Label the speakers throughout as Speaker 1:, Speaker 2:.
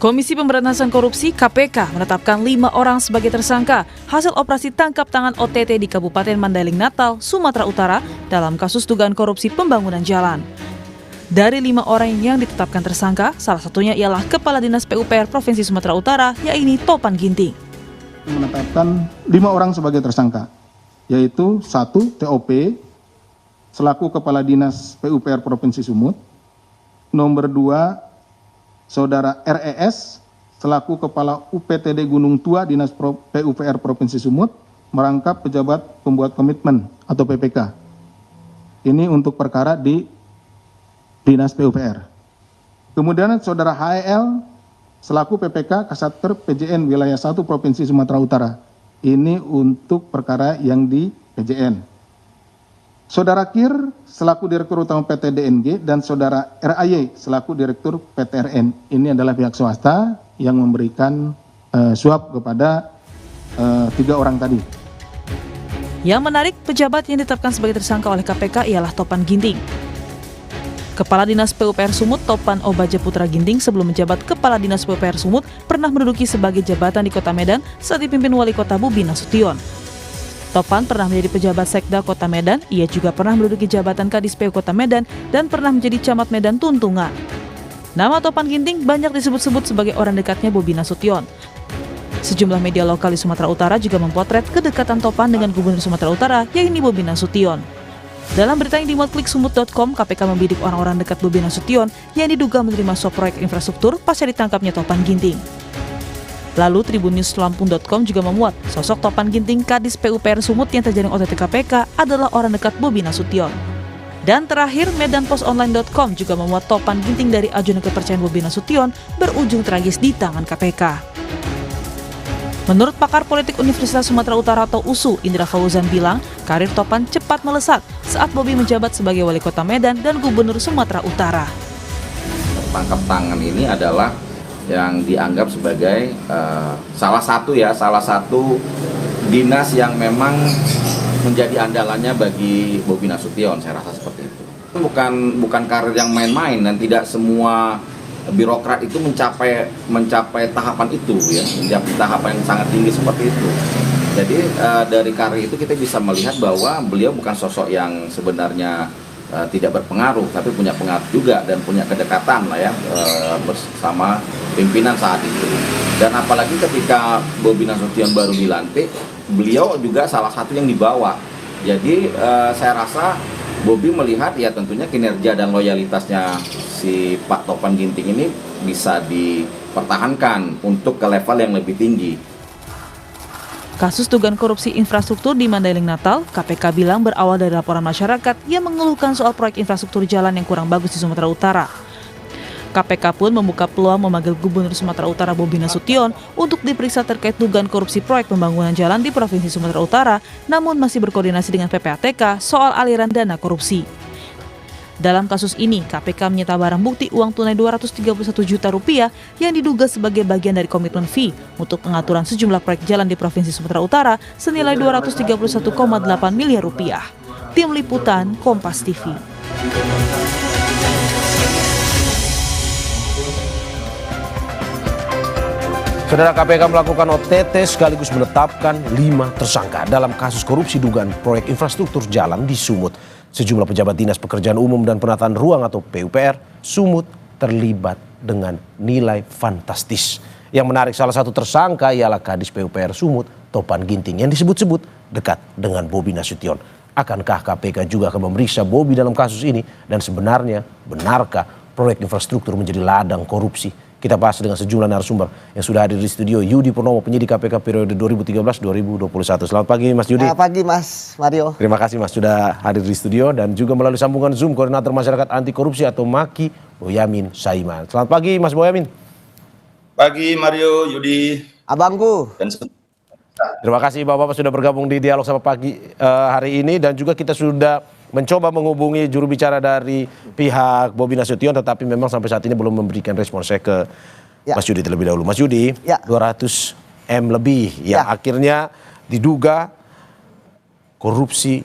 Speaker 1: Komisi Pemberantasan Korupsi (KPK) menetapkan 5 orang sebagai tersangka hasil operasi tangkap tangan OTT di Kabupaten Mandailing Natal, Sumatera Utara dalam kasus dugaan korupsi pembangunan jalan. Dari 5 orang yang ditetapkan tersangka, salah satunya ialah Kepala Dinas PUPR Provinsi Sumatera Utara, yaitu Topan Ginting.
Speaker 2: Menetapkan 5 orang sebagai tersangka, yaitu 1. TOP selaku Kepala Dinas PUPR Provinsi Sumut, nomor 2 Saudara RES selaku Kepala UPTD Gunung Tua Dinas PUPR Provinsi Sumut merangkap pejabat pembuat komitmen atau PPK. Ini untuk perkara di Dinas PUPR. Kemudian Saudara HEL selaku PPK Kasatker PJN Wilayah 1 Provinsi Sumatera Utara. Ini untuk perkara yang di PJN. Saudara KIR selaku Direktur Utama PT DNG dan Saudara RAY selaku Direktur PTRN. Ini adalah pihak swasta yang memberikan suap kepada 3 orang tadi.
Speaker 1: Yang menarik, pejabat yang ditetapkan sebagai tersangka oleh KPK ialah Topan Ginting. Kepala Dinas PUPR Sumut Topan Obaja Putra Ginting sebelum menjabat Kepala Dinas PUPR Sumut pernah menduduki sebagai jabatan di Kota Medan saat dipimpin Wali Kota Bobi Nasution. Topan pernah menjadi pejabat Sekda Kota Medan, ia juga pernah menduduki jabatan Kadis PU Kota Medan dan pernah menjadi camat Medan Tuntungan. Nama Topan Ginting banyak disebut-sebut sebagai orang dekatnya Bobi Nasution. Sejumlah media lokal di Sumatera Utara juga memotret kedekatan Topan dengan Gubernur Sumatera Utara, yaitu Bobi Nasution. Dalam berita yang dimuat kliksumut.com, KPK membidik orang-orang dekat Bobi Nasution yang diduga menerima suap proyek infrastruktur pasca ditangkapnya Topan Ginting. Lalu tribunnews.lampung.com juga memuat sosok Topan Ginting Kadis PUPR Sumut yang terjaring OTT KPK adalah orang dekat Bobi Nasution. Dan terakhir, medanpostonline.com juga memuat Topan Ginting dari ajudan kepercayaan Bobi Nasution berujung tragis di tangan KPK. Menurut pakar politik Universitas Sumatera Utara atau USU, Indra Fauzan bilang, karir Topan cepat melesat saat Bobi menjabat sebagai Wali Kota Medan dan Gubernur Sumatera Utara.
Speaker 3: Tangkap tangan ini adalah yang dianggap sebagai salah satu dinas yang memang menjadi andalannya bagi Bobi Nasution, saya rasa seperti itu. Bukan karir yang main-main dan tidak semua birokrat itu mencapai tahapan itu ya, mencapai tahapan yang sangat tinggi seperti itu. Jadi dari karir itu kita bisa melihat bahwa beliau bukan sosok yang sebenarnya tidak berpengaruh, tapi punya pengaruh juga dan punya kedekatan lah ya bersama pimpinan saat itu. Dan apalagi ketika Bobi Nasution baru dilantik, beliau juga salah satu yang dibawa. Jadi saya rasa Bobi melihat ya tentunya kinerja dan loyalitasnya si Pak Topan Ginting ini bisa dipertahankan untuk ke level yang lebih tinggi.
Speaker 1: Kasus dugaan korupsi infrastruktur di Mandailing Natal, KPK bilang berawal dari laporan masyarakat yang mengeluhkan soal proyek infrastruktur jalan yang kurang bagus di Sumatera Utara. KPK pun membuka peluang memanggil Gubernur Sumatera Utara Bobi Nasution untuk diperiksa terkait dugaan korupsi proyek pembangunan jalan di Provinsi Sumatera Utara, namun masih berkoordinasi dengan PPATK soal aliran dana korupsi. Dalam kasus ini, KPK menyita barang bukti uang tunai Rp231 juta yang diduga sebagai bagian dari komitmen fee untuk pengaturan sejumlah proyek jalan di Provinsi Sumatera Utara senilai Rp231,8 miliar. Tim Liputan, Kompas TV.
Speaker 4: Saudara, KPK melakukan OTT sekaligus menetapkan 5 tersangka dalam kasus korupsi dugaan proyek infrastruktur jalan di Sumut. Sejumlah pejabat Dinas Pekerjaan Umum dan Penataan Ruang atau PUPR Sumut terlibat dengan nilai fantastis. Yang menarik, salah satu tersangka ialah Kadis PUPR Sumut Topan Ginting yang disebut-sebut dekat dengan Bobi Nasution. Akankah KPK juga akan memeriksa Bobi dalam kasus ini? Dan sebenarnya benarkah proyek infrastruktur menjadi ladang korupsi? Kita bahas dengan sejumlah narasumber yang sudah hadir di studio. Yudi Purnomo, penyidik KPK periode 2013-2021. Selamat pagi Mas Yudi.
Speaker 5: Selamat pagi Mas Mario.
Speaker 4: Terima kasih Mas sudah hadir di studio dan juga melalui sambungan Zoom Koordinator Masyarakat Anti Korupsi atau MAKI, Boyamin Saiman. Selamat pagi Mas Boyamin.
Speaker 6: Pagi Mario, Yudi.
Speaker 5: Abangku.
Speaker 4: Terima kasih Bapak-Bapak sudah bergabung di Dialog Sapa Pagi hari ini, dan juga kita sudah mencoba menghubungi juru bicara dari pihak Bobi Nasution, tetapi memang sampai saat ini belum memberikan respon. Saya ke Mas Yudi terlebih dahulu. Mas Yudi, 200 M lebih yang akhirnya diduga korupsi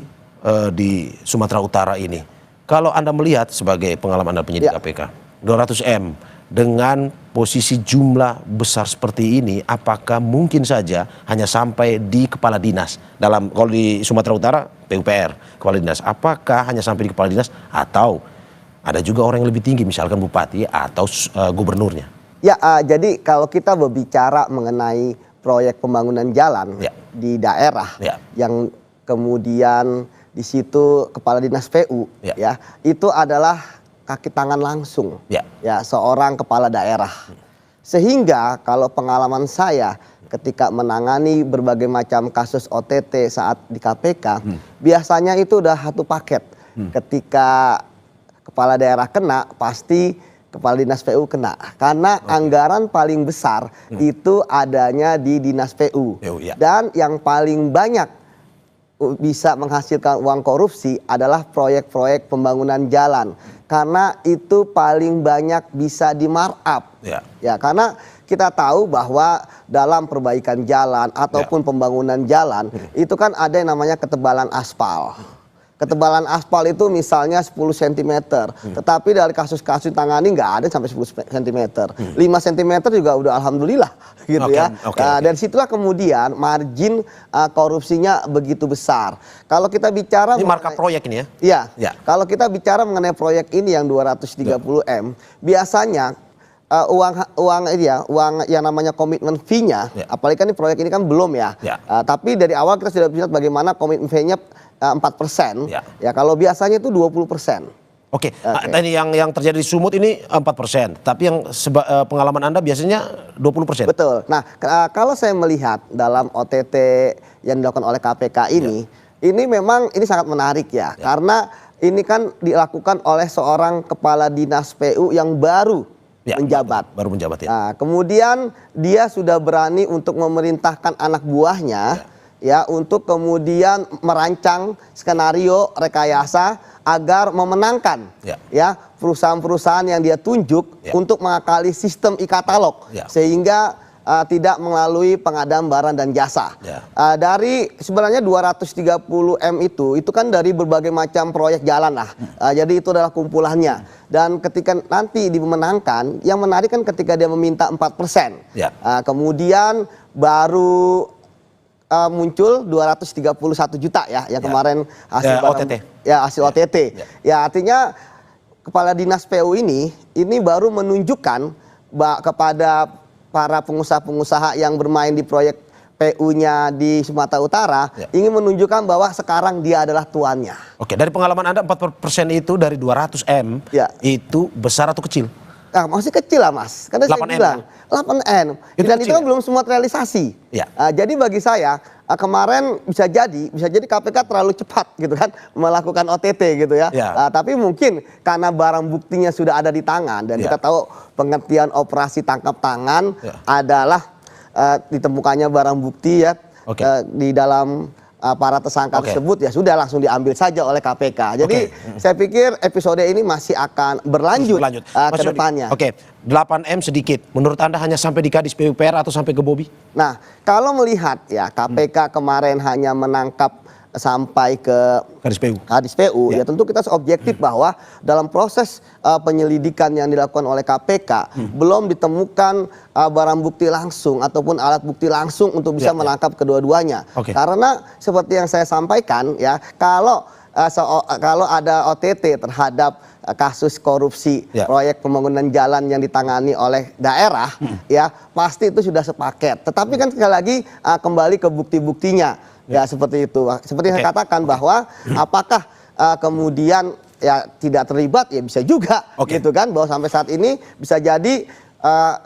Speaker 4: di Sumatera Utara ini. Kalau Anda melihat sebagai pengalaman Anda penyidik KPK, 200 M dengan posisi jumlah besar seperti ini, apakah mungkin saja hanya sampai di kepala dinas? Kalau di Sumatera Utara PUPR, kepala dinas. Apakah hanya sampai di kepala dinas atau ada juga orang yang lebih tinggi, misalkan bupati atau gubernurnya?
Speaker 5: Ya, jadi kalau kita berbicara mengenai proyek pembangunan jalan di daerah yang kemudian di situ kepala dinas PU ya itu adalah kaki tangan langsung ya seorang kepala daerah. Sehingga kalau pengalaman saya ketika menangani berbagai macam kasus OTT saat di KPK, biasanya itu udah satu paket. Ketika kepala daerah kena, pasti kepala dinas PU kena. Karena anggaran paling besar itu adanya di dinas PU. Dan yang paling banyak bisa menghasilkan uang korupsi adalah proyek-proyek pembangunan jalan. Karena itu paling banyak bisa di markup. Ya, karena kita tahu bahwa dalam perbaikan jalan ataupun pembangunan jalan itu kan ada yang namanya ketebalan aspal. Ketebalan aspal itu misalnya 10 cm. Tetapi dari kasus-kasus tangani nggak ada sampai 10 cm. 5 cm juga udah alhamdulillah gitu ya. Dari situlah kemudian margin korupsinya begitu besar. Kalau kita bicara
Speaker 4: ini markup proyek ini
Speaker 5: ya? Iya. Kalau kita bicara mengenai proyek ini yang 230M, biasanya uang yang namanya komitmen fee-nya, apalagi kan ini proyek ini kan belum ya. Tapi dari awal kita sudah lihat bagaimana komitmen fee-nya 4%. Ya kalau biasanya itu 20%.
Speaker 4: Oke. Ini yang terjadi di Sumut ini 4%, tapi yang pengalaman Anda biasanya 20%.
Speaker 5: Betul. Nah, kalau saya melihat dalam OTT yang dilakukan oleh KPK ini memang ini sangat menarik ya. Karena ini kan dilakukan oleh seorang kepala dinas PU yang baru menjabat.
Speaker 4: Baru menjabat ya.
Speaker 5: Nah, kemudian dia sudah berani untuk memerintahkan anak buahnya untuk kemudian merancang skenario rekayasa agar memenangkan perusahaan-perusahaan yang dia tunjuk untuk mengakali sistem e-katalog sehingga tidak melalui pengadaan barang dan jasa. Dari sebenarnya 230M itu kan dari berbagai macam proyek jalan lah. Jadi itu adalah kumpulannya. Dan ketika nanti dimenangkan, yang menarik kan ketika dia meminta 4%. Kemudian baru muncul 231 juta yang kemarin hasil
Speaker 4: OTT.
Speaker 5: Hasil OTT. Ya artinya kepala dinas PU ini baru menunjukkan kepada para pengusaha-pengusaha yang bermain di proyek PU-nya di Sumatera Utara ingin menunjukkan bahwa sekarang dia adalah tuannya.
Speaker 4: Oke, dari pengalaman Anda 4% itu dari 200M itu besar atau kecil?
Speaker 5: Nah, masih kecil lah Mas, karena saya bilang 8M dan itu kan belum semua terrealisasi. Jadi bagi saya kemarin bisa jadi KPK terlalu cepat gitu kan melakukan OTT gitu ya. Tapi mungkin karena barang buktinya sudah ada di tangan dan kita tahu pengertian operasi tangkap tangan adalah ditemukannya barang bukti di dalam para tersangka tersebut ya sudah langsung diambil saja oleh KPK. Jadi saya pikir episode ini masih akan berlanjut ke depannya.
Speaker 4: 8M sedikit. Menurut Anda hanya sampai di Kadis PUPR atau sampai ke Bobi?
Speaker 5: Nah, kalau melihat KPK kemarin hanya menangkap sampai ke Kadis PU, ya tentu kita objektif bahwa dalam proses penyelidikan yang dilakukan oleh KPK belum ditemukan barang bukti langsung ataupun alat bukti langsung untuk bisa menangkap kedua-duanya. Karena seperti yang saya sampaikan kalau ada OTT terhadap kasus korupsi proyek pembangunan jalan yang ditangani oleh daerah pasti itu sudah sepaket. Tetapi kan sekali lagi kembali ke bukti-buktinya. Seperti itu. Seperti yang saya katakan bahwa apakah kemudian tidak terlibat bisa juga gitu kan bahwa sampai saat ini bisa jadi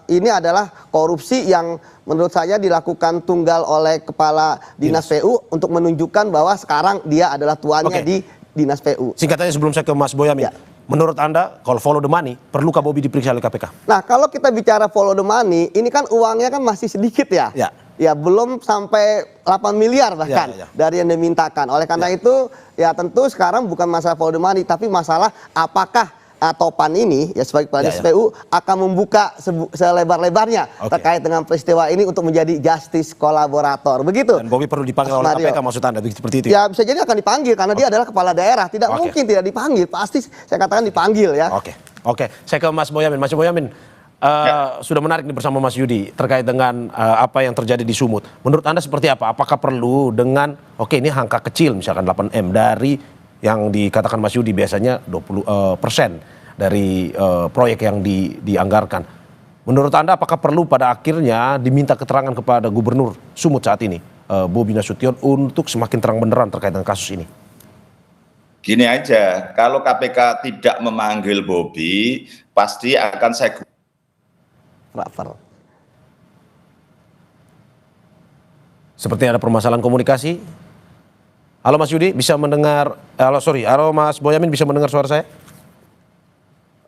Speaker 5: ini adalah korupsi yang menurut saya dilakukan tunggal oleh kepala dinas PU untuk menunjukkan bahwa sekarang dia adalah tuannya di dinas PU.
Speaker 4: Singkatannya sebelum saya ke Mas Boyamin. Menurut Anda kalau follow the money perlukah Bobi diperiksa oleh KPK?
Speaker 5: Nah, kalau kita bicara follow the money, ini kan uangnya kan masih sedikit ya. Ya belum sampai 8 miliar bahkan dari yang dimintakan. Oleh karena itu ya tentu sekarang bukan masalah follow the money tapi masalah apakah Topan ini sebagai kepala dinas PU akan membuka selebar-lebarnya terkait dengan peristiwa ini untuk menjadi justice kolaborator. Begitu.
Speaker 4: Dan Bobi perlu dipanggil oleh KPK maksud Anda seperti itu?
Speaker 5: Ya bisa jadi akan dipanggil karena dia adalah kepala daerah. Tidak mungkin tidak dipanggil. Pasti saya katakan dipanggil ya.
Speaker 4: Oke. Saya ke Mas Boyamin. Mas Boyamin, sudah menarik nih bersama Mas Yudi terkait dengan apa yang terjadi di Sumut. Menurut Anda seperti apa? Apakah perlu dengan oke ini angka kecil misalkan 8M dari yang dikatakan Mas Yudi biasanya 20% dari proyek yang dianggarkan. Menurut Anda apakah perlu pada akhirnya diminta keterangan kepada Gubernur Sumut saat ini, Bobi Nasution, untuk semakin terang benderang terkait dengan kasus ini?
Speaker 6: Gini aja, kalau KPK tidak memanggil Bobi, pasti akan saya
Speaker 4: seperti ada permasalahan komunikasi. Halo Mas Yudi, bisa mendengar? Halo Mas Boyamin, bisa mendengar suara saya?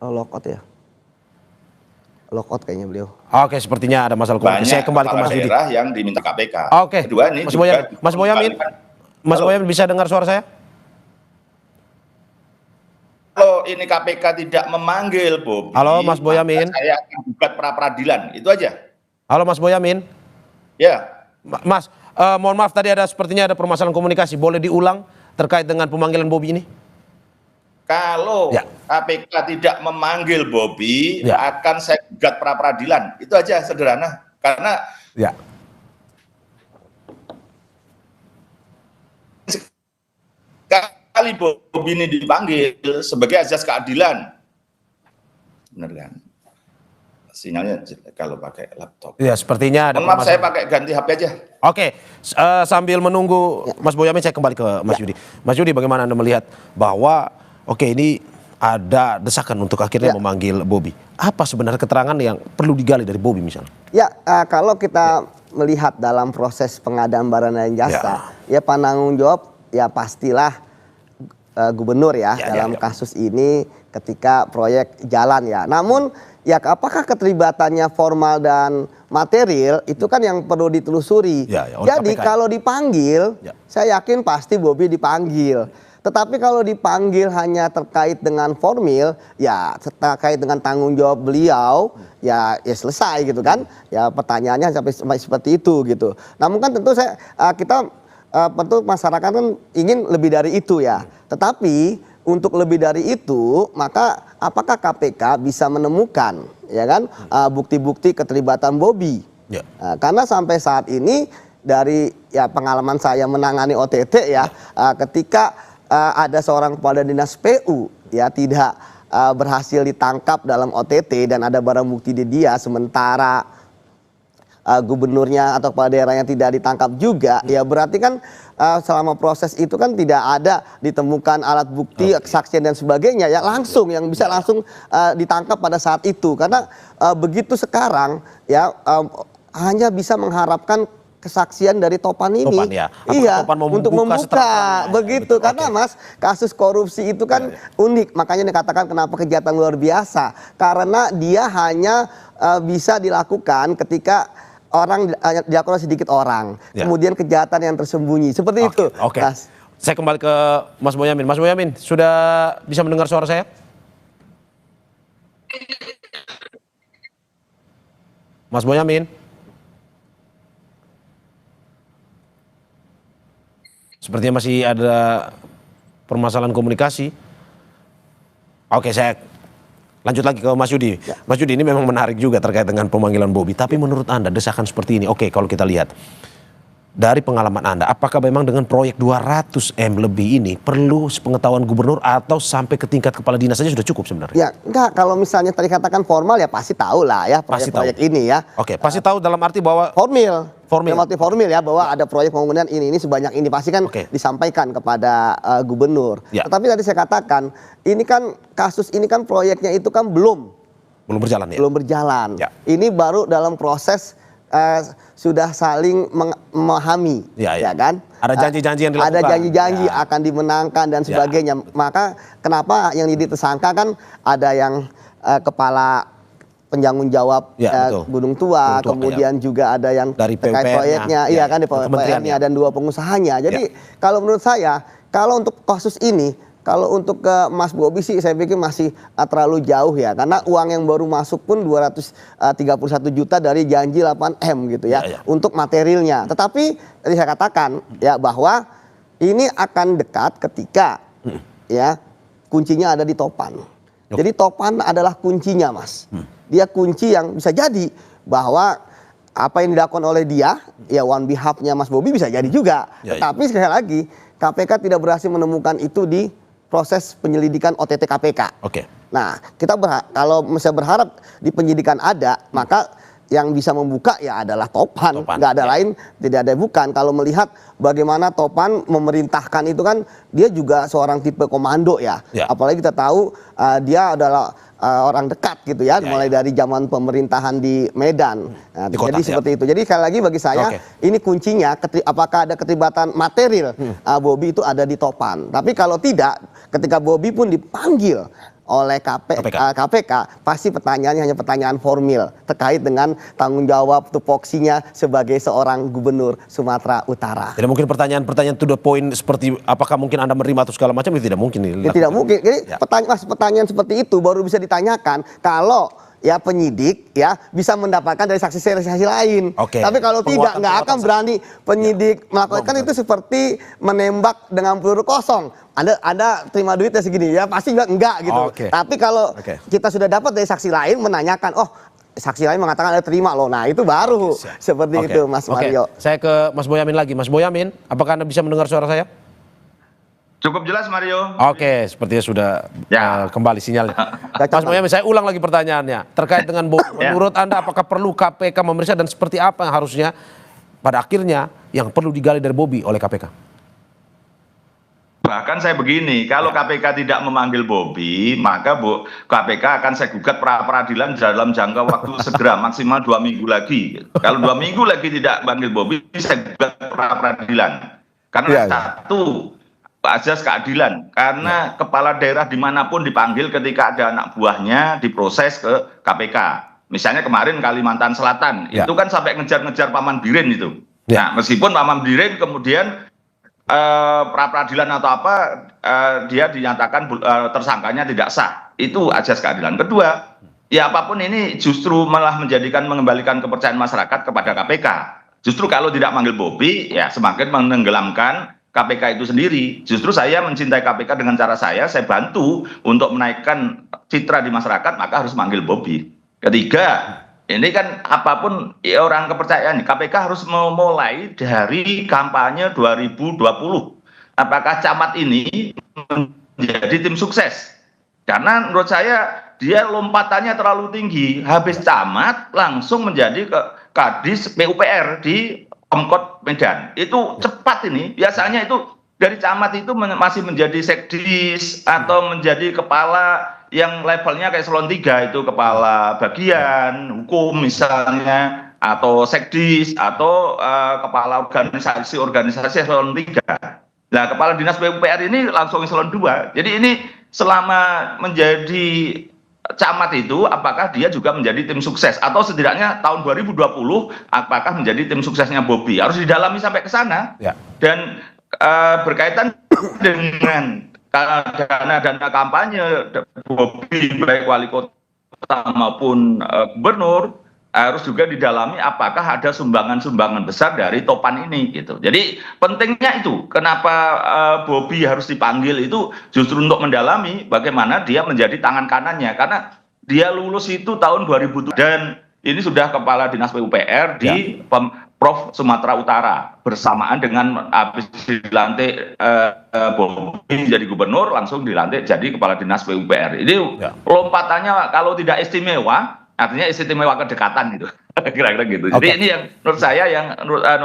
Speaker 5: Lockout ya. Lockout kayaknya beliau.
Speaker 4: Oke, sepertinya ada masalah komunikasi. Saya kembali ke Mas Yudi.
Speaker 6: daerah yang diminta KPK.
Speaker 4: Oke.
Speaker 6: Kedua ini
Speaker 4: Mas Boyamin bisa dengar suara saya?
Speaker 6: Kalau ini KPK tidak memanggil Bobi,
Speaker 4: halo Mas Boyamin,
Speaker 6: saya akan gugat pra peradilan, itu aja.
Speaker 4: Halo Mas Boyamin.
Speaker 6: Ya.
Speaker 4: Mas, mohon maaf tadi sepertinya ada permasalahan komunikasi. Boleh diulang terkait dengan pemanggilan Bobi ini?
Speaker 6: Kalau KPK tidak memanggil Bobi, akan saya gugat pra peradilan, itu aja sederhana. Karena kali Bobi ini dipanggil sebagai azas keadilan, benar kan? Sinyalnya kalau pakai laptop.
Speaker 4: Iya, sepertinya ada.
Speaker 6: Maaf, saya pakai ganti HP aja.
Speaker 4: Oke, sambil menunggu Mas Boyamin, saya kembali ke Mas Yudi. Mas Yudi, bagaimana Anda melihat bahwa ini ada desakan untuk akhirnya memanggil Bobi? Apa sebenarnya keterangan yang perlu digali dari Bobi misalnya?
Speaker 5: Ya, kalau kita melihat dalam proses pengadaan barang dan jasa, penanggung jawab ya pastilah gubernur dalam kasus ini ketika proyek jalan ya. Namun ya apakah keterlibatannya formal dan material itu kan yang perlu ditelusuri. Jadi kalau dipanggil, saya yakin pasti Bobi dipanggil. Tetapi kalau dipanggil hanya terkait dengan formil, ya terkait dengan tanggung jawab beliau, ya selesai gitu kan. Ya pertanyaannya sampai seperti itu gitu. Namun kan tentu kita tentu masyarakat kan ingin lebih dari itu ya. Tetapi untuk lebih dari itu, maka apakah KPK bisa menemukan ya kan bukti-bukti keterlibatan Bobi? Karena sampai saat ini dari pengalaman saya menangani OTT ketika ada seorang kepala dinas PU tidak berhasil ditangkap dalam OTT dan ada barang bukti di dia, sementara gubernurnya atau kepala daerahnya tidak ditangkap juga, ya berarti kan selama proses itu kan tidak ada ditemukan alat bukti, kesaksian dan sebagainya yang bisa langsung ditangkap pada saat itu. Karena begitu sekarang hanya bisa mengharapkan kesaksian dari Topan ini. Topan untuk membuka begitu. Karena Mas, kasus korupsi itu kan unik, makanya dikatakan kenapa kejahatan luar biasa, karena dia hanya bisa dilakukan ketika dilakukan sedikit orang, kemudian kejahatan yang tersembunyi seperti itu.
Speaker 4: Saya kembali ke Mas Boyamin. Mas Boyamin, sudah bisa mendengar suara saya? Mas Boyamin, sepertinya masih ada permasalahan komunikasi. Saya lanjut lagi ke Mas Yudi. Mas Yudi, ini memang menarik juga terkait dengan pemanggilan Bobi. Tapi menurut Anda desakan seperti ini, kalau kita lihat dari pengalaman Anda, apakah memang dengan proyek 200M lebih ini perlu sepengetahuan gubernur atau sampai ke tingkat kepala dinas saja sudah cukup sebenarnya? Ya
Speaker 5: enggak, kalau misalnya tadi katakan formal ya pasti tahu lah ya proyek ini ya.
Speaker 4: Pasti tahu dalam arti bahwa
Speaker 5: formil bahwa ada proyek pembangunan ini sebanyak ini pasti kan disampaikan kepada gubernur. Tetapi tadi saya katakan ini kan kasus ini kan proyeknya itu kan belum berjalan ya. Belum berjalan. Ini baru dalam proses sudah saling memahami, ya kan?
Speaker 4: Ada janji-janji yang dilakukan.
Speaker 5: Ada janji-janji akan dimenangkan dan sebagainya. Maka kenapa yang jadi tersangka kan ada yang kepala penanggung jawab Gunung Tua, kemudian juga ada yang
Speaker 4: dari
Speaker 5: terkait proyeknya, kan di PUPR-nya dan 2 pengusahanya. Jadi kalau menurut saya, kalau untuk kasus ini, kalau untuk ke Mas Bobi sih saya pikir masih terlalu jauh ya, karena uang yang baru masuk pun 231 juta dari janji 8M gitu untuk materialnya. Tetapi tadi saya katakan bahwa ini akan dekat ketika kuncinya ada di Topan. Jadi Topan adalah kuncinya, Mas. Dia kunci yang bisa jadi bahwa apa yang dilakukan oleh dia, ya on behalf-nya Mas Bobi bisa jadi juga. Tapi sekali lagi, KPK tidak berhasil menemukan itu di proses penyelidikan OTT KPK. Nah, kita kalau misalnya berharap di penyidikan ada, maka yang bisa membuka ya adalah Topan. Nggak ada lain, tidak ada bukan. Kalau melihat bagaimana Topan memerintahkan itu kan, dia juga seorang tipe komando ya. Apalagi kita tahu dia adalah orang dekat gitu ya, mulai dari zaman pemerintahan di Medan. Nah, jadi seperti itu. Jadi sekali lagi bagi saya, ini kuncinya, apakah ada keterlibatan material Bobi itu ada di Topan. Tapi kalau tidak, ketika Bobi pun dipanggil oleh KPK, pasti pertanyaannya hanya pertanyaan formil terkait dengan tanggung jawab tupoksinya sebagai seorang gubernur Sumatera Utara.
Speaker 4: Tidak mungkin pertanyaan-pertanyaan to the point seperti apakah mungkin Anda menerima atau segala macam, itu tidak mungkin.
Speaker 5: Tidak mungkin. Jadi pertanyaan seperti itu baru bisa ditanyakan kalau ya penyidik ya bisa mendapatkan dari saksi-saksi lain. Tapi kalau tidak, nggak akan berani penyidik melakukan itu seperti menembak dengan peluru kosong. Anda terima duitnya segini ya pasti bilang enggak gitu. Tapi kalau kita sudah dapat dari saksi lain menanyakan, oh saksi lain mengatakan ada terima loh. Nah itu baru seperti itu Mas Mario.
Speaker 4: Saya ke Mas Boyamin lagi. Mas Boyamin, apakah Anda bisa mendengar suara saya?
Speaker 6: Cukup jelas Mario.
Speaker 4: Sepertinya sudah kembali sinyalnya. Mas Boyamin, saya ulang lagi pertanyaannya. Terkait dengan menurut Anda apakah perlu KPK memeriksa dan seperti apa yang harusnya pada akhirnya yang perlu digali dari Bobi oleh KPK?
Speaker 6: Bahkan saya begini, kalau KPK tidak memanggil Bobi, maka KPK akan saya gugat pra-peradilan dalam jangka waktu segera, maksimal 2 minggu lagi. Kalau 2 minggu lagi tidak memanggil Bobi, saya gugat pra-peradilan. Karena satu, azas keadilan. Karena kepala daerah dimanapun dipanggil ketika ada anak buahnya diproses ke KPK. Misalnya kemarin Kalimantan Selatan, itu kan sampai ngejar-ngejar Paman Birin itu. Nah, meskipun Paman Birin kemudian pra-peradilan atau apa, dia dinyatakan tersangkanya tidak sah. Itu azas keadilan. Kedua, ya apapun ini justru malah mengembalikan kepercayaan masyarakat kepada KPK. Justru kalau tidak manggil Bobi, ya semakin menenggelamkan KPK itu sendiri. Justru saya mencintai KPK dengan cara saya bantu untuk menaikkan citra di masyarakat, maka harus manggil Bobi. Ketiga, ini kan apapun ya orang kepercayaan, KPK harus memulai dari kampanye 2020. Apakah camat ini menjadi tim sukses? Karena menurut saya dia lompatannya terlalu tinggi. Habis camat langsung menjadi Kadis PUPR di Pemkot Medan. Itu cepat ini. Biasanya itu dari camat itu masih menjadi sekdis atau menjadi kepala yang levelnya kayak eselon 3, itu kepala bagian hukum misalnya, atau sekdis, atau kepala organisasi eselon 3. Nah, kepala dinas PUPR ini langsung eselon 2. Jadi ini selama menjadi camat itu, apakah dia juga menjadi tim sukses? Atau setidaknya tahun 2020, apakah menjadi tim suksesnya Bobi? Harus didalami sampai ke sana. Dan berkaitan dengan dana kampanye Bobi, baik wali kota maupun gubernur, harus juga didalami apakah ada sumbangan-sumbangan besar dari Topan ini gitu. Jadi pentingnya itu kenapa Bobi harus dipanggil itu justru untuk mendalami bagaimana dia menjadi tangan kanannya, karena dia lulus itu tahun 2007 dan ini sudah kepala dinas PUPR di Prof Sumatera Utara, bersamaan dengan habis dilantik Bobi jadi gubernur, langsung dilantik jadi kepala dinas PUPR. Ini lompatannya kalau tidak istimewa, artinya istimewa kedekatan gitu. Kira-kira gitu. Jadi ini yang menurut saya yang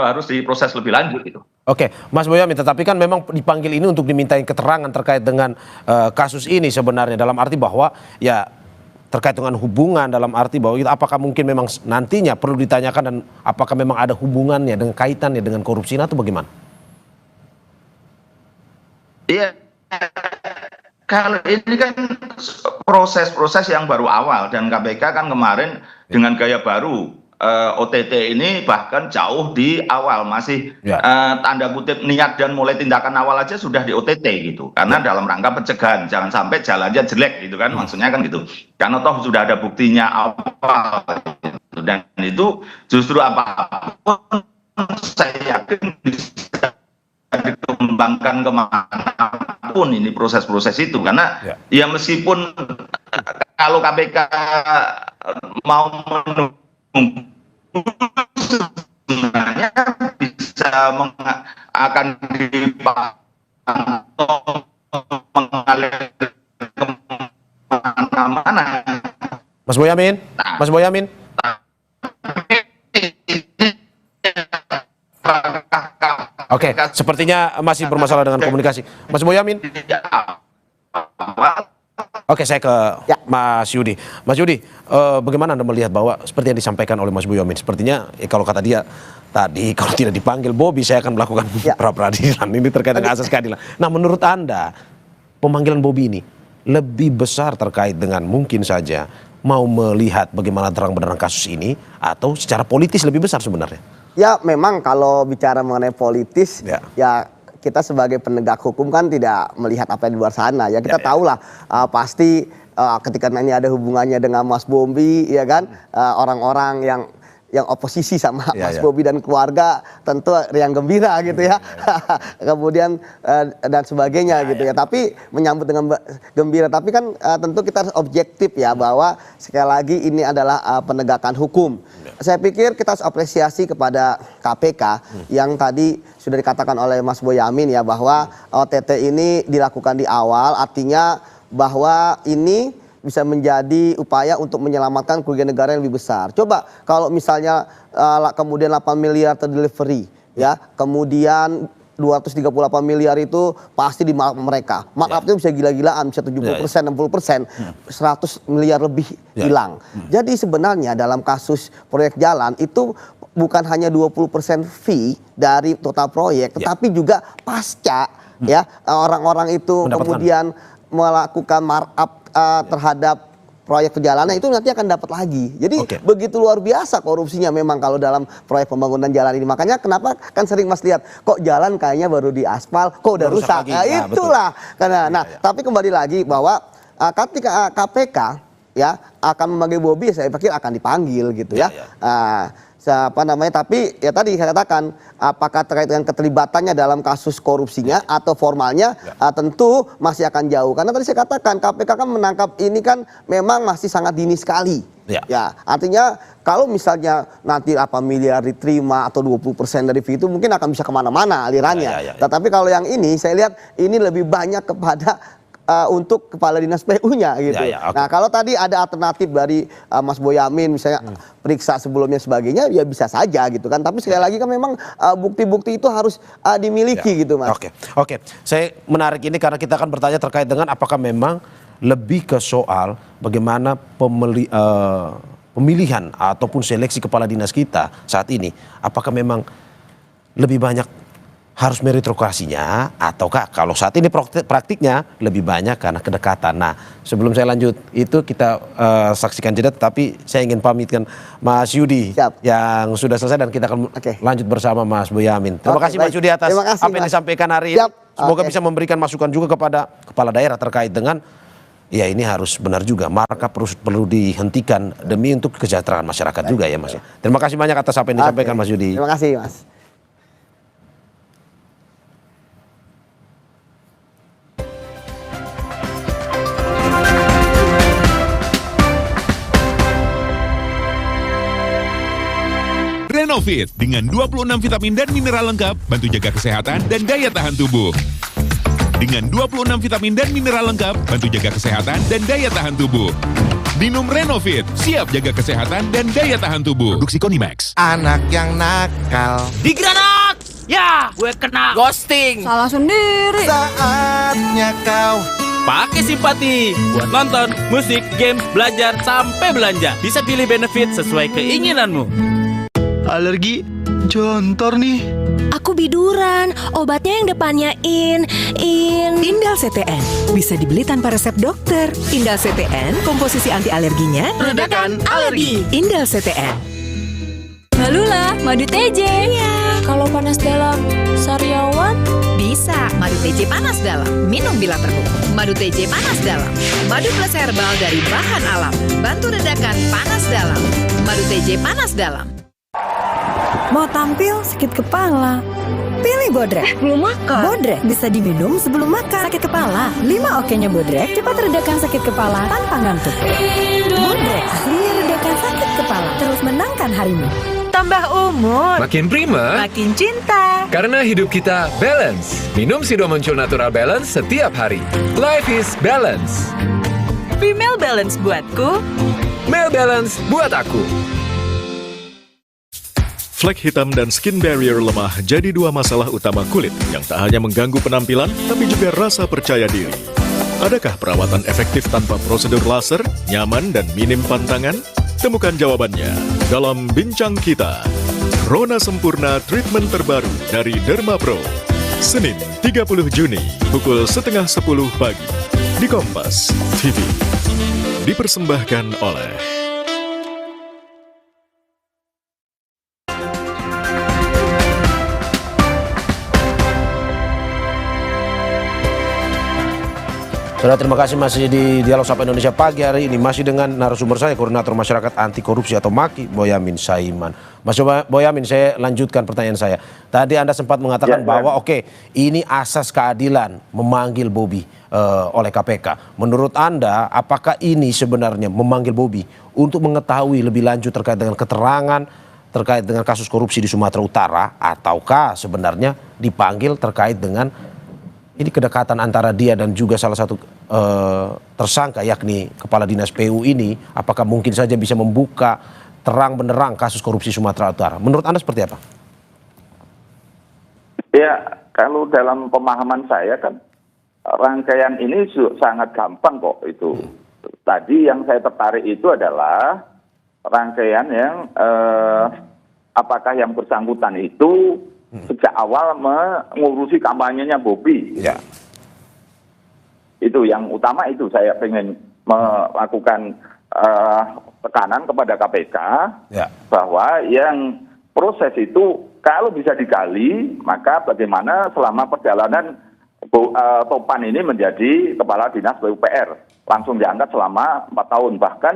Speaker 6: harus diproses lebih lanjut gitu.
Speaker 4: Mas Boyamin, tetapi kan memang dipanggil ini untuk dimintain keterangan terkait dengan kasus ini sebenarnya, dalam arti bahwa ya terkait dengan hubungan, dalam arti bahwa apakah mungkin memang nantinya perlu ditanyakan dan apakah memang ada hubungannya dengan kaitannya dengan korupsi atau bagaimana?
Speaker 6: Iya, kalau ini kan proses-proses yang baru awal dan KPK kan kemarin dengan gaya baru OTT ini bahkan jauh di awal, masih tanda kutip niat dan mulai tindakan awal aja sudah di OTT gitu, karena dalam rangka pencegahan jangan sampai jalannya jelek gitu kan, maksudnya kan gitu, karena toh sudah ada buktinya awal gitu. Dan itu justru apapun saya yakin bisa dikembangkan kemanapun ini proses-proses itu, karena ya meskipun kalau KPK mau menunggu sebenarnya bisa akan dipantau mengalir kemana-mana.
Speaker 4: Mas Boyamin, Mas Boyamin. Oke, sepertinya masih bermasalah dengan komunikasi. Mas Boyamin. Oke, saya ke Mas Yudi. Mas Yudi, bagaimana Anda melihat bahwa seperti yang disampaikan oleh Mas Boyamin, sepertinya kalau kata dia tadi, kalau tidak dipanggil Bobi, saya akan melakukan pra-peradilan. Ini terkait dengan asas keadilan. Nah, menurut Anda, pemanggilan Bobi ini lebih besar terkait dengan mungkin saja mau melihat bagaimana terang benderang kasus ini, atau secara politis lebih besar sebenarnya?
Speaker 5: Ya, memang kalau bicara mengenai politis, ya kita sebagai penegak hukum kan tidak melihat apa yang di luar sana. Ya kita tahulah pasti ketika ini ada hubungannya dengan Mas Bobi, ya kan, orang-orang yang oposisi sama Mas Bobi dan keluarga tentu riang gembira gitu ya. Kemudian dan sebagainya gitu ya. Tapi menyambut dengan gembira, tapi kan tentu kita harus objektif ya, bahwa sekali lagi ini adalah penegakan hukum. Saya pikir kita harus apresiasi kepada KPK yang tadi sudah dikatakan oleh Mas Boyamin ya, bahwa OTT ini dilakukan di awal, artinya bahwa ini bisa menjadi upaya untuk menyelamatkan kerugian negara yang lebih besar. Coba kalau misalnya kemudian 8 miliar terdelivery ya, kemudian 238 miliar itu pasti di markup mereka. Markupnya bisa gila-gilaan, bisa 70%, 60%, 100 miliar lebih hilang. Jadi sebenarnya dalam kasus proyek jalan itu bukan hanya 20% fee dari total proyek, tetapi juga pasca ya orang-orang itu kemudian melakukan markup terhadap proyek perjalanan itu nanti akan dapat lagi. Jadi begitu luar biasa korupsinya memang kalau dalam proyek pembangunan jalan ini. Makanya kenapa kan sering Mas lihat kok jalan kayaknya baru diaspal, kok udah rusak. Nah, itulah. Karena tapi kembali lagi bahwa ketika KPK ya akan memanggil Bobi, saya pikir akan dipanggil gitu ya. Tapi ya tadi saya katakan, apakah terkait dengan keterlibatannya dalam kasus korupsinya atau formalnya, tentu masih akan jauh. Karena tadi saya katakan KPK kan menangkap ini kan memang masih sangat dini sekali. Ya, artinya kalau misalnya nanti 8 miliar diterima atau 20% dari fee itu mungkin akan bisa kemana-mana alirannya. Tetapi kalau yang ini saya lihat ini lebih banyak kepada untuk kepala dinas PU-nya gitu. Nah, kalau tadi ada alternatif dari Mas Boyamin misalnya periksa sebelumnya sebagainya, ya bisa saja gitu kan. Tapi sekali lagi kan memang bukti-bukti itu harus dimiliki gitu, Mas.
Speaker 4: Oke. Saya menarik ini karena kita akan bertanya terkait dengan apakah memang lebih ke soal bagaimana pemilihan ataupun seleksi kepala dinas kita saat ini. Apakah memang lebih banyak harus meritokrasinya, ataukah kalau saat ini praktiknya lebih banyak karena kedekatan. Nah, sebelum saya lanjut itu kita saksikan jeda, tapi saya ingin pamitkan Mas Yudi yang sudah selesai dan kita akan lanjut bersama Mas Boyamin. Terima kasih Mas Yudi atas apa yang disampaikan hari ini. Semoga bisa memberikan masukan juga kepada kepala daerah terkait dengan ya ini harus benar juga, markup perlu dihentikan demi untuk kesejahteraan masyarakat juga ya Mas. Terima kasih banyak atas apa yang disampaikan Mas Yudi.
Speaker 5: Terima kasih Mas.
Speaker 7: Renovit dengan 26 vitamin dan mineral lengkap, bantu jaga kesehatan dan daya tahan tubuh. Dengan 26 vitamin dan mineral lengkap, bantu jaga kesehatan dan daya tahan tubuh. Minum Renovit, siap jaga kesehatan dan daya tahan tubuh. Produksi Konimax.
Speaker 8: Anak yang nakal
Speaker 9: digranat! Ya, gue kena ghosting.
Speaker 10: Salah sendiri.
Speaker 8: Saatnya kau
Speaker 9: pakai simpati buat nonton, musik, game, belajar, sampai belanja. Bisa pilih benefit sesuai keinginanmu.
Speaker 11: Alergi jontor nih.
Speaker 10: Aku biduran, obatnya yang depannya Indal CTN. Bisa dibeli tanpa resep dokter. Indal CTN, komposisi anti alerginya
Speaker 9: redakan alergi.
Speaker 10: Indal CTN.
Speaker 12: Malula, madu TJ.
Speaker 10: Iya.
Speaker 12: Kalau panas dalam, sariawan
Speaker 10: bisa. Madu TJ panas dalam. Minum bila perlu. Madu TJ panas dalam. Madu plus herbal dari bahan alam. Bantu redakan panas dalam. Madu TJ panas dalam.
Speaker 12: Mau tampil sakit kepala,
Speaker 10: Pilih Bodrek. Belum makan. Bodrek bisa diminum sebelum makan. Sakit kepala, 5 okenya Bodrek cepat redakan sakit kepala tanpa ngantuk. Bodrek aslinya redakan sakit kepala, terus menangkan harimu.
Speaker 13: Tambah umur,
Speaker 14: makin prima,
Speaker 13: makin cinta.
Speaker 14: Karena hidup kita balance. Minum Sido Muncul Natural Balance setiap hari. Life is balance.
Speaker 13: Female Balance buatku,
Speaker 14: Male Balance buat aku.
Speaker 15: Flek hitam dan skin barrier lemah jadi dua masalah utama kulit yang tak hanya mengganggu penampilan, tapi juga rasa percaya diri. Adakah perawatan efektif tanpa prosedur laser, nyaman dan minim pantangan? Temukan jawabannya dalam Bincang Kita. Rona Sempurna treatment terbaru dari Derma Pro. Senin 30 Juni pukul 9:30 pagi di Kompas TV. Dipersembahkan oleh
Speaker 4: Saudara, terima kasih masih di Dialog Sapa Indonesia pagi hari ini. Masih dengan narasumber saya, Koordinator Masyarakat Anti Korupsi atau MAKI, Boyamin Saiman. Mas Boyamin, saya lanjutkan pertanyaan saya. Tadi Anda sempat mengatakan bahwa ini asas keadilan memanggil Bobi oleh KPK. Menurut Anda, apakah ini sebenarnya memanggil Bobi untuk mengetahui lebih lanjut terkait dengan keterangan terkait dengan kasus korupsi di Sumatera Utara, ataukah sebenarnya dipanggil terkait dengan ini kedekatan antara dia dan juga salah satu tersangka yakni Kepala Dinas PU ini, apakah mungkin saja bisa membuka terang benderang kasus korupsi Sumatera Utara? Menurut Anda seperti apa?
Speaker 6: Ya, kalau dalam pemahaman saya kan rangkaian ini sangat gampang kok itu. Tadi yang saya tertarik itu adalah rangkaian yang apakah yang bersangkutan itu sejak awal mengurusi kampanyenya Bobi.
Speaker 4: Ya.
Speaker 6: Itu yang utama, itu saya pengen melakukan tekanan kepada KPK bahwa yang proses itu kalau bisa digali, maka bagaimana selama perjalanan Topan ini menjadi Kepala Dinas PUPR, langsung diangkat selama 4 tahun, bahkan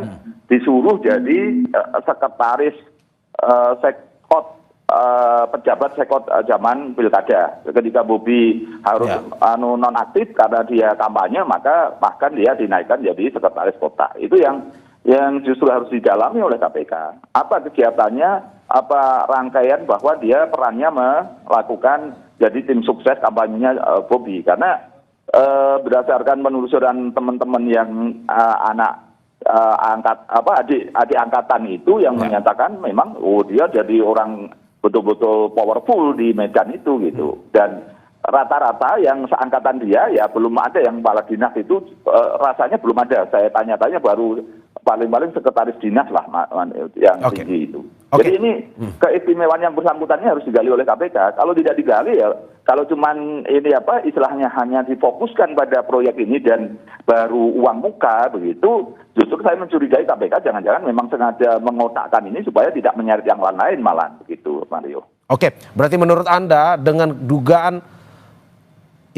Speaker 6: disuruh jadi sekretaris sekot pejabat sekot zaman pilkada. Ketika Bobi harus nonaktif karena dia kampanye, maka bahkan dia dinaikkan jadi sekretaris kota. Itu yang justru harus didalami oleh KPK. Apa kegiatannya, apa rangkaian bahwa dia perannya melakukan jadi tim sukses kampanyenya Bobi. Karena berdasarkan penelusuran teman-teman yang adik angkatan itu yang menyatakan memang dia jadi orang betul-betul powerful di Medan itu gitu. Dan rata-rata yang seangkatan dia ya belum ada yang kepala dinas itu, rasanya belum ada. Saya tanya-tanya baru paling-paling sekretaris dinas lah yang tinggi itu. Jadi ini keistimewaan yang bersangkutannya harus digali oleh KPK. Kalau tidak digali ya, kalau cuman ini istilahnya hanya difokuskan pada proyek ini dan baru uang muka begitu, justru saya mencurigai KPK jangan-jangan memang sengaja mengotakkan ini supaya tidak menyeret yang lain malah begitu, Mario.
Speaker 4: Oke, berarti menurut Anda dengan dugaan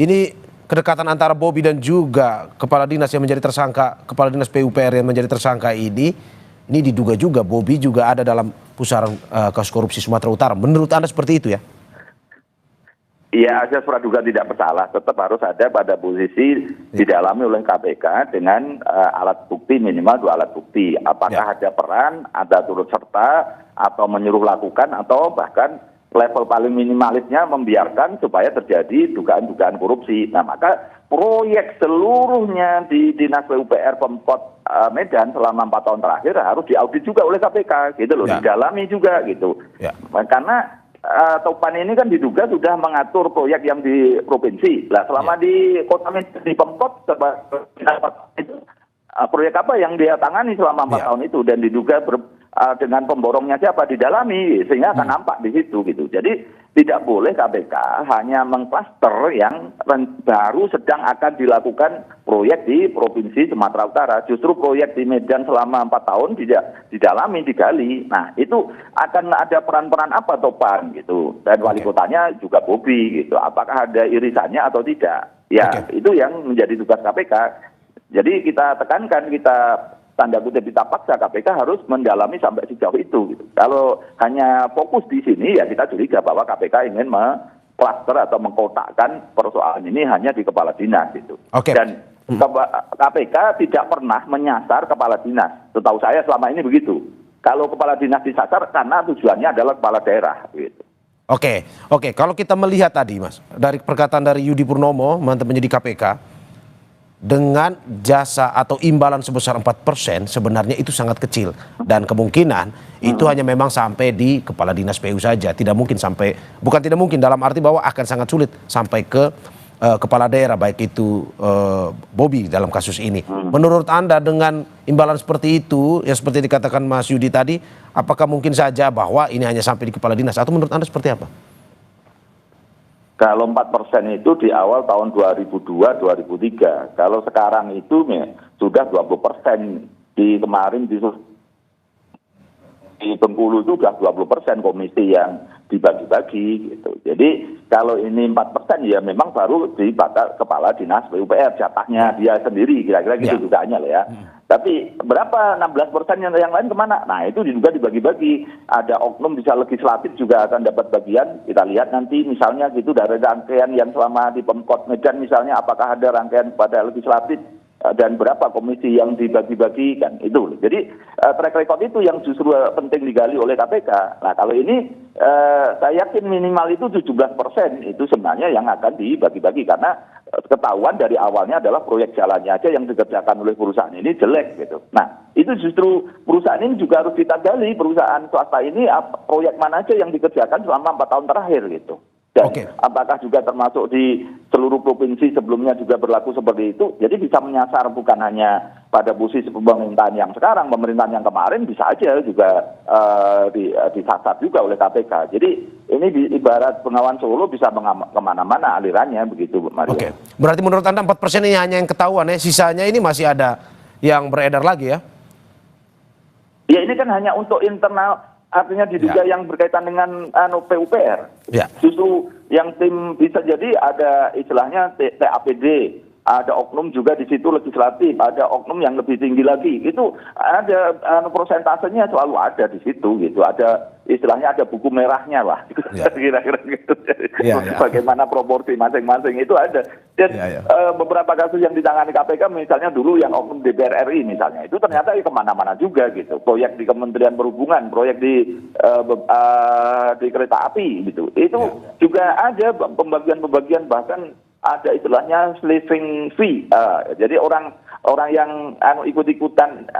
Speaker 4: ini kedekatan antara Bobi dan juga Kepala Dinas yang menjadi tersangka, Kepala Dinas PUPR yang menjadi tersangka ini diduga juga Bobi juga ada dalam pusaran kasus korupsi Sumatera Utara. Menurut Anda seperti itu ya?
Speaker 6: Iya, asas praduga tidak bersalah tetap harus ada pada posisi didalami oleh KPK dengan alat bukti, minimal 2 alat bukti. Apakah ada peran, ada turut serta, atau menyuruh lakukan, atau bahkan level paling minimalisnya membiarkan supaya terjadi dugaan-dugaan korupsi. Nah, maka proyek seluruhnya di Dinas PUPR Pemkot Medan selama 4 tahun terakhir harus diaudit juga oleh KPK, gitu loh, didalami juga gitu. Karena Topan ini kan diduga sudah mengatur proyek yang di provinsi. Lah selama di kota Medan, di Pemkot itu proyek apa yang dia tangani selama 4 tahun itu, dan diduga dengan pemborongnya siapa didalami, sehingga akan nampak di situ gitu. Jadi tidak boleh KPK hanya mengklaster yang baru sedang akan dilakukan proyek di Provinsi Sumatera Utara. Justru proyek di Medan selama 4 tahun tidak didalami, digali. Nah, itu akan ada peran-peran apa Topan gitu. Dan wali kotanya juga Bobi gitu. Apakah ada irisannya atau tidak? Ya, itu yang menjadi tugas KPK. Jadi kita tekankan, kita tanda kutip kita paksa KPK harus mendalami sampai sejauh itu gitu. Kalau hanya fokus di sini ya kita curiga bahwa KPK ingin
Speaker 16: mengklaster atau mengkotakkan persoalan ini hanya di kepala dinas gitu. Dan KPK tidak pernah menyasar kepala dinas. Setahu saya selama ini begitu. Kalau kepala dinas disasar karena tujuannya adalah kepala daerah gitu.
Speaker 4: Oke. Kalau kita melihat tadi Mas, dari perkataan dari Yudi Purnomo, mantan penyidik KPK, dengan jasa atau imbalan sebesar 4% sebenarnya itu sangat kecil. Dan kemungkinan itu hanya memang sampai di kepala dinas PU saja. Tidak mungkin sampai, bukan tidak mungkin, dalam arti bahwa akan sangat sulit sampai ke kepala daerah, baik itu Bobi dalam kasus ini. Menurut Anda dengan imbalan seperti itu, ya seperti dikatakan Mas Yudi tadi, apakah mungkin saja bahwa ini hanya sampai di kepala dinas? Atau menurut Anda seperti apa?
Speaker 16: Kalau 4% itu di awal tahun 2002-2003. Kalau sekarang itu sudah 20%. Di kemarin di Bengkulu itu sudah 20% komisi yang dibagi-bagi gitu. Jadi kalau ini 4% ya memang baru di kepala dinas PUPR jatahnya dia sendiri, kira-kira gitu dugaannya lah ya. Tapi berapa 16% yang lain kemana? Nah itu juga dibagi-bagi. Ada oknum bisa legislatif juga akan dapat bagian. Kita lihat nanti misalnya gitu dari rangkaian yang selama di Pemkot Medan misalnya, apakah ada rangkaian pada legislatif dan berapa komisi yang dibagi-bagikan itu. Jadi track record itu yang justru penting digali oleh KPK. Nah kalau ini saya yakin minimal itu 17% itu sebenarnya yang akan dibagi-bagi karena ketahuan dari awalnya adalah proyek jalannya aja yang dikerjakan oleh perusahaan ini jelek gitu. Nah itu justru perusahaan ini juga harus kita gali, perusahaan swasta ini proyek mana aja yang dikerjakan selama 4 tahun terakhir gitu. Dan apakah juga termasuk di seluruh provinsi sebelumnya juga berlaku seperti itu. Jadi bisa menyasar bukan hanya pada posisi pemerintahan yang sekarang, pemerintahan yang kemarin bisa aja juga disasar juga oleh KPK. Jadi ini ibarat Bengawan Solo bisa kemana-mana alirannya begitu Mario.
Speaker 4: Berarti menurut Anda 4% ini hanya yang ketahuan ya, sisanya ini masih ada yang beredar lagi ya?
Speaker 16: Ya ini kan hanya untuk internal. Artinya diduga yang berkaitan dengan PUPR. Justru yang tim bisa jadi ada istilahnya TAPD, ada oknum juga di situ legislatif, ada oknum yang lebih tinggi lagi. Itu ada persentasenya selalu ada di situ gitu. Ada istilahnya ada buku merahnya lah. Kira-kira gitu. Bagaimana proporsi masing-masing itu ada. Dan beberapa kasus yang ditangani KPK misalnya dulu yang oknum DPR RI misalnya itu ternyata kemana-mana juga gitu. Proyek di Kementerian Perhubungan, proyek di kereta api gitu. Itu juga ada pembagian-pembagian, bahkan ada istilahnya sliving fee. Jadi orang yang ikut-ikutan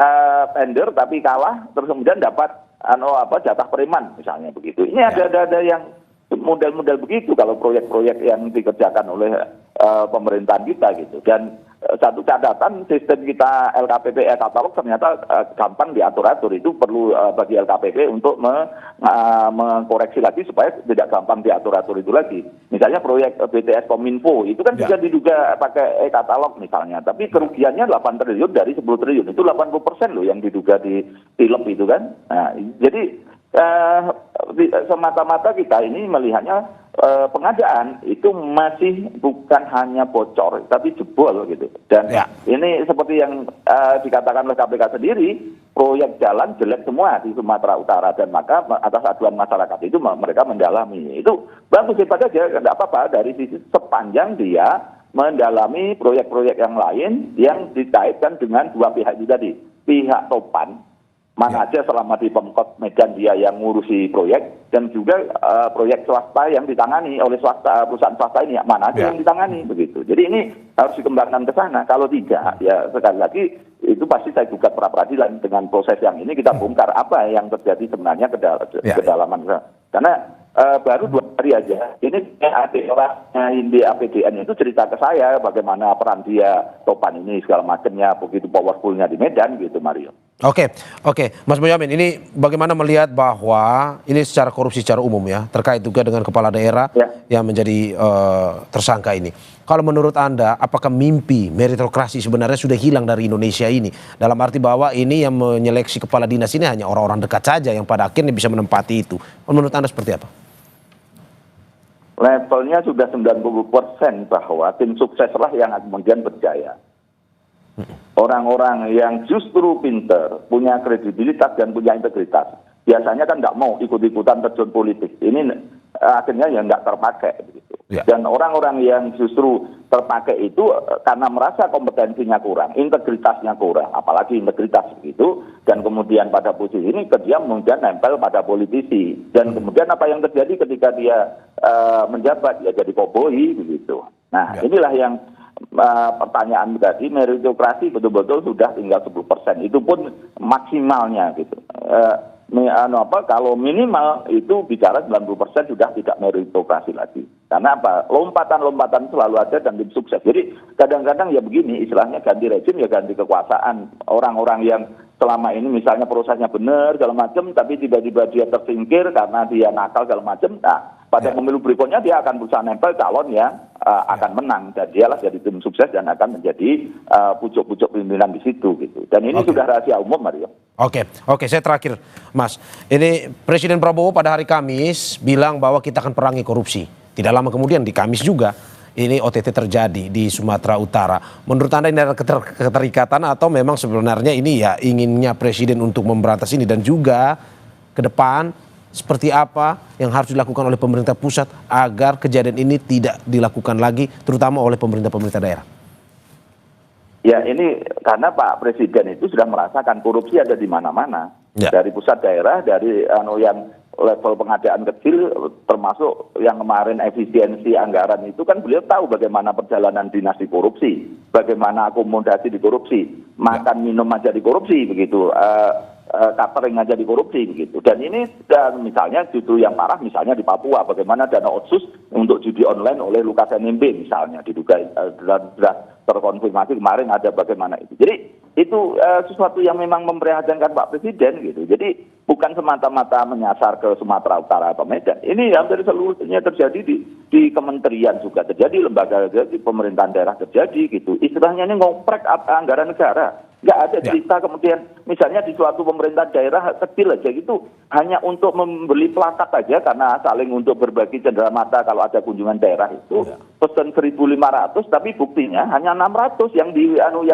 Speaker 16: tender tapi kalah terus kemudian dapat jatah preman misalnya begitu. Ini ada yang model-model begitu kalau proyek-proyek yang dikerjakan oleh pemerintahan kita gitu. Dan satu catatan sistem kita LKPP katalog ternyata gampang diatur-atur. Itu perlu bagi LKPP untuk mengkoreksi lagi supaya tidak gampang diatur-atur itu lagi. Misalnya proyek BTS Kominfo itu kan juga diduga pakai katalog misalnya, tapi kerugiannya 8 triliun dari 10 triliun. Itu 80% loh yang diduga di tilep itu kan. Nah, jadi semata-mata kita ini melihatnya pengadaan itu masih bukan hanya bocor tapi jebol gitu. Dan ini seperti yang dikatakan oleh KPK sendiri, proyek jalan jelek semua di Sumatera Utara, dan maka atas aduan masyarakat itu mereka mendalami. Itu bagus saja, tidak apa-apa dari sisi sepanjang dia mendalami proyek-proyek yang lain yang dikaitkan dengan dua pihak itu tadi. Pihak Topan mana aja selama di Pemkot Medan dia yang ngurusi proyek, dan juga proyek swasta yang ditangani oleh perusahaan swasta ini mana aja yang ditangani begitu. Jadi ini harus dikembangkan ke sana. Kalau tidak, ya sekali lagi itu pasti saya gugat pra peradilan. Dengan proses yang ini kita bongkar apa yang terjadi sebenarnya kedalaman. Karena baru 2 hari aja ini orang di APDN itu cerita ke saya bagaimana peran dia Topan ini segala macamnya begitu powerfulnya di Medan gitu Mario.
Speaker 4: Oke, Mas Boyamin, ini bagaimana melihat bahwa ini secara korupsi secara umum ya, terkait juga dengan kepala daerah yang menjadi tersangka ini. Kalau menurut Anda, apakah mimpi meritokrasi sebenarnya sudah hilang dari Indonesia ini? Dalam arti bahwa ini yang menyeleksi kepala dinas ini hanya orang-orang dekat saja yang pada akhirnya bisa menempati itu. Menurut Anda seperti apa?
Speaker 16: Levelnya sudah 90% bahwa tim sukseslah yang kemudian berjaya. Orang-orang yang justru pinter, punya kredibilitas dan punya integritas, biasanya kan nggak mau ikut-ikutan terjun politik. Ini akhirnya ya nggak terpakai begitu. Dan orang-orang yang justru terpakai itu karena merasa kompetensinya kurang, integritasnya kurang, apalagi integritas begitu, dan kemudian pada posisi ini dia kemudian nempel pada politisi, dan kemudian apa yang terjadi ketika dia menjabat, ya jadi koboi begitu. Nah inilah yang pertanyaan tadi, meritokrasi betul-betul sudah tinggal 10%, itu pun maksimalnya gitu. Kalau minimal itu bicara 90% sudah tidak meritokrasi lagi. Karena apa? Lompatan-lompatan selalu ada dan tim sukses. Jadi kadang-kadang ya begini, istilahnya ganti rezim ya ganti kekuasaan. Orang-orang yang selama ini misalnya prosesnya benar segala macam, tapi tiba-tiba dia tersingkir karena dia nakal segala macam. Nah, pada pemilu berikutnya dia akan berusaha nempel calon yang akan menang, dan dialah jadi tim sukses dan akan menjadi pucuk-pucuk pimpinan di situ gitu. Dan ini sudah rahasia umum, Mario. Oke,
Speaker 4: saya terakhir, Mas. Ini Presiden Prabowo pada hari Kamis bilang bahwa kita akan perangi korupsi. Tidak lama kemudian di Kamis juga ini OTT terjadi di Sumatera Utara. Menurut Anda ini ada keterikatan atau memang sebenarnya ini ya inginnya Presiden untuk memberantas ini, dan juga ke depan seperti apa yang harus dilakukan oleh pemerintah pusat agar kejadian ini tidak dilakukan lagi, terutama oleh pemerintah-pemerintah daerah?
Speaker 16: Ya ini karena Pak Presiden itu sudah merasakan korupsi ada di mana-mana. Dari pusat daerah, dari yang level pengadaan kecil, termasuk yang kemarin efisiensi anggaran itu kan beliau tahu bagaimana perjalanan dinasti korupsi, bagaimana akomodasi di korupsi, makan minum aja di korupsi begitu, catering aja di korupsi begitu. Dan ini dan misalnya justru yang parah misalnya di Papua, bagaimana dana otsus untuk judi online oleh Lukas NMB misalnya diduga sudah terkonfirmasi kemarin ada bagaimana itu. Jadi itu sesuatu yang memang memprihatinkan Pak Presiden gitu. Jadi bukan semata-mata menyasar ke Sumatera Utara atau Medan. Ini hampir seluruhnya terjadi di kementerian juga terjadi, lembaga terjadi, pemerintahan daerah terjadi gitu. Istilahnya ini ngoprek anggaran negara. Nggak ada cerita kemudian misalnya di suatu pemerintah daerah kecil aja gitu hanya untuk membeli plakat aja karena saling untuk berbagi cenderamata kalau ada kunjungan daerah itu pesan 1.500 tapi buktinya hanya 600 yang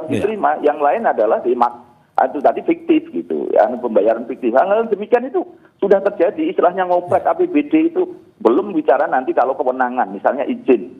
Speaker 16: diterima, yang lain adalah itu tadi fiktif gitu, pembayaran fiktif. Hal demikian itu sudah terjadi, istilahnya ngoprek APBD itu. Belum bicara nanti kalau kewenangan, misalnya izin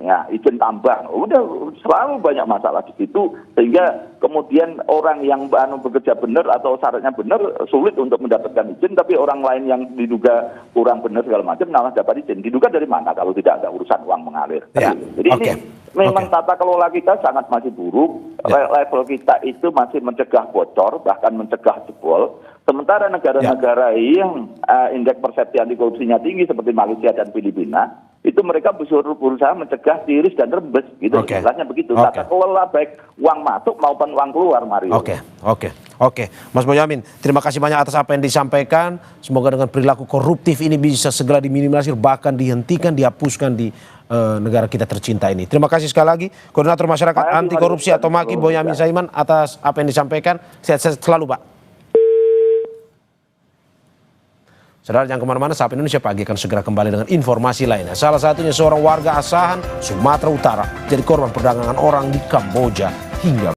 Speaker 16: tambang, udah selalu banyak masalah di situ, sehingga kemudian orang yang bekerja benar atau syaratnya benar sulit untuk mendapatkan izin, tapi orang lain yang diduga kurang benar segala macam malah dapat izin. Diduga dari mana kalau tidak ada urusan uang mengalir? Jadi ini memang tata kelola kita sangat masih buruk, level kita itu masih mencegah bocor, bahkan mencegah jebol. Sementara negara-negara yang indeks persepsi anti korupsinya tinggi seperti Malaysia dan Filipina, itu mereka berusaha mencegah tiris dan rembes gitu. Jelasnya begitu. Tata kelola baik uang masuk maupun uang keluar, Mario.
Speaker 4: Oke. Mas Boyamin, terima kasih banyak atas apa yang disampaikan. Semoga dengan perilaku koruptif ini bisa segera diminimalisir, bahkan dihentikan, dihapuskan di negara kita tercinta ini. Terima kasih sekali lagi Koordinator Masyarakat Anti Korupsi atau MAKI Boyamin Saiman atas apa yang disampaikan. Sehat-sehat selalu, Pak. Saudara, jangan kemana-mana, Sapa Indonesia Pagi akan segera kembali dengan informasi lainnya. Salah satunya seorang warga Asahan, Sumatera Utara, jadi korban perdagangan orang di Kamboja hingga